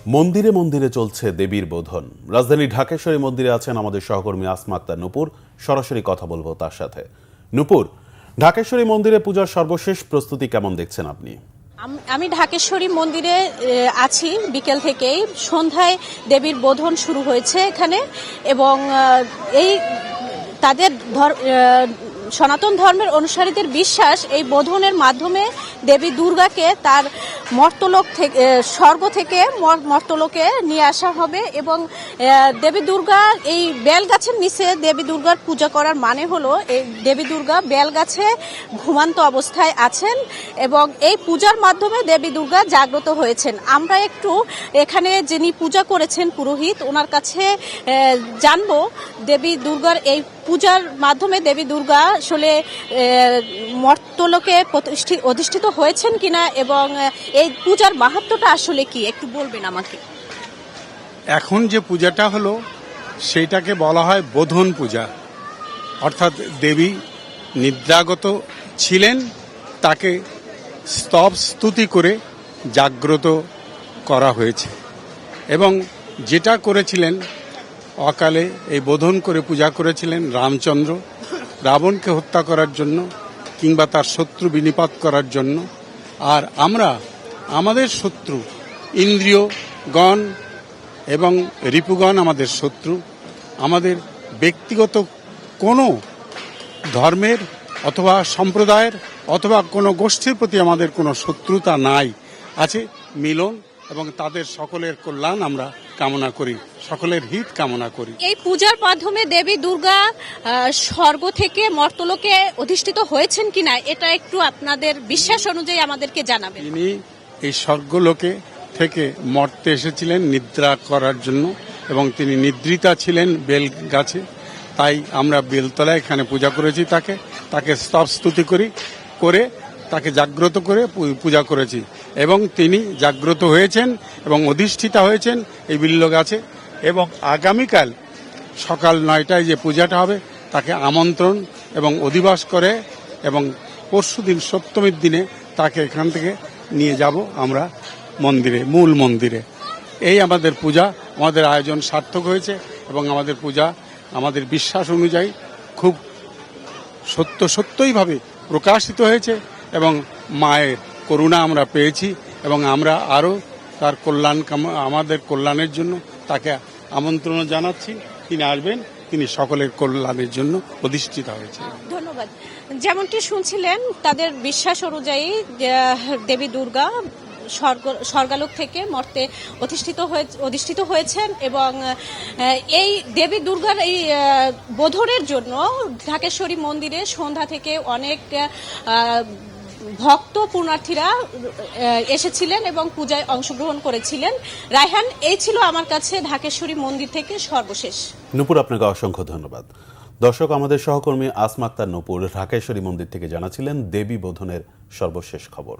মন্দিরে মন্দিরে চলছে দেবীর বোধন। রাজধানী ঢাকেশ্বরী মন্দিরে আছেন আমাদের সহকর্মী আসমা আক্তার নূপুর। সরাসরি কথা বলবো তার সাথে। নূপুর, ঢাকেশ্বরী মন্দিরে পূজার সর্বশেষ প্রস্তুতি কেমন দেখছেন আপনি? আমি ঢাকেশ্বরী মন্দিরে আছি বিকেল থেকেই। সন্ধ্যায় দেবীর বোধন শুরু হয়েছে এখানে, এবং এই তাদের সনাতন ধর্মের অনুসারীদের বিশ্বাস এই বোধনের মাধ্যমে দেবী দুর্গাকে তার মর্তলোক থেকে স্বর্গ থেকে মর্তলোকে নিয়ে আসা হবে। এবং দেবী দুর্গা এই বেলগাছের নিচে দেবী দুর্গার পূজা করার মানে হলো এই দেবী দুর্গা বেলগাছে ঘুমান্ত অবস্থায় আছেন এবং এই পূজার মাধ্যমে দেবী দুর্গা জাগ্রত হয়েছেন। আমরা একটু এখানে যিনি পূজা করেছেন পুরোহিত, ওনার কাছে জানবো দেবী দুর্গার এই পূজার মাধ্যমে দেবী দুর্গা আসলে মর্তলোকে অধিষ্ঠিত হয়েছেন কিনা এবং এই পূজার মাহাত্ম্যটা আসলে কি একটু বলবেন আমাকে। এখন যে পূজাটা হলো সেইটাকে বলা হয় বোধন পূজা, অর্থাৎ দেবী নিদ্রাগত ছিলেন, তাকে স্তব স্তুতি করে জাগ্রত করা হয়েছে। এবং যেটা করেছিলেন অকালে এই বোধন করে পূজা করেছিলেন রামচন্দ্র, রাবণকে হত্যা করার জন্য কিংবা তার শত্রু বিনিপাত করার জন্য। আর আমরা আমাদের শত্রু ইন্দ্রিয়গণ এবং রিপুগণ আমাদের শত্রু। আমাদের ব্যক্তিগত কোনো ধর্মের অথবা সম্প্রদায়ের অথবা কোনো গোষ্ঠীর প্রতি আমাদের কোনো শত্রুতা নাই, আছে মিলন, এবং তাদের সকলের কল্যাণ আমরা কামনা করি, সকলের হিত কামনা করি। এই পূজার মাধ্যমে দেবী দুর্গা স্বর্গ থেকে মর্তলোকে অধিষ্ঠিত হয়েছেন কিনা এটা একটু আপনাদের বিশ্বাস অনুযায়ী আমাদেরকে জানাবেন। তিনি এই স্বর্গলোকে থেকে মর্তে এসেছিলেন নিদ্রা করার জন্য, এবং তিনি নিদ্রিতা ছিলেন বেল গাছে। তাই আমরা বেলতলায় এখানে পূজা করেছি, তাকে স্তব স্তুতি করে তাকে জাগ্রত করে পূজা করেছি। এবং তিনি জাগ্রত হয়েছেন এবং অধিষ্ঠিতা হয়েছেন এই বিল্ল গাছে। এবং আগামীকাল সকাল 9টায় যে পূজাটা হবে তাকে আমন্ত্রণ এবং অধিবাস করে, এবং পরশুদিন সপ্তমীর দিনে তাকে এখান থেকে নিয়ে যাব আমরা মন্দিরে, মূল মন্দিরে। এই আমাদের পূজা, আমাদের আয়োজন সার্থক হয়েছে এবং আমাদের পূজা আমাদের বিশ্বাস অনুযায়ী খুব সত্যইভাবে প্রকাশিত হয়েছে এবং মায়ের করুণা আমরা পেয়েছি। এবং আমরা আরও তার আমাদের কল্যাণের জন্য তাকে আমন্ত্রণ জানাচ্ছি। তিনি আসবেন, তিনি সকলের কল্যাণের জন্য অধিষ্ঠিত হয়েছে। ধন্যবাদ। যেমনটি শুনছিলেন, তাদের বিশ্বাস অনুযায়ী দেবী দুর্গা স্বর্গালোক থেকে মর্তে অধিষ্ঠিত হয়েছেন। এবং এই দেবী দুর্গার এই বোধনের জন্য ঢাকেশ্বরী মন্দিরে সন্ধ্যা থেকে অনেক ভক্ত পুণ্যার্থীরা এসেছিলেন এবং পূজায় অংশগ্রহণ করেছিলেন। রায়হান, এই ছিল আমার কাছে ঢাকেশ্বরী মন্দির থেকে সর্বশেষ। নূপুর, আপনাকে অসংখ্য ধন্যবাদ। দর্শক, আমাদের সহকর্মী আসমা আক্তার নূপুর ঢাকেশ্বরী মন্দির থেকে জানাছিলেন দেবী বোধনের সর্বশেষ খবর।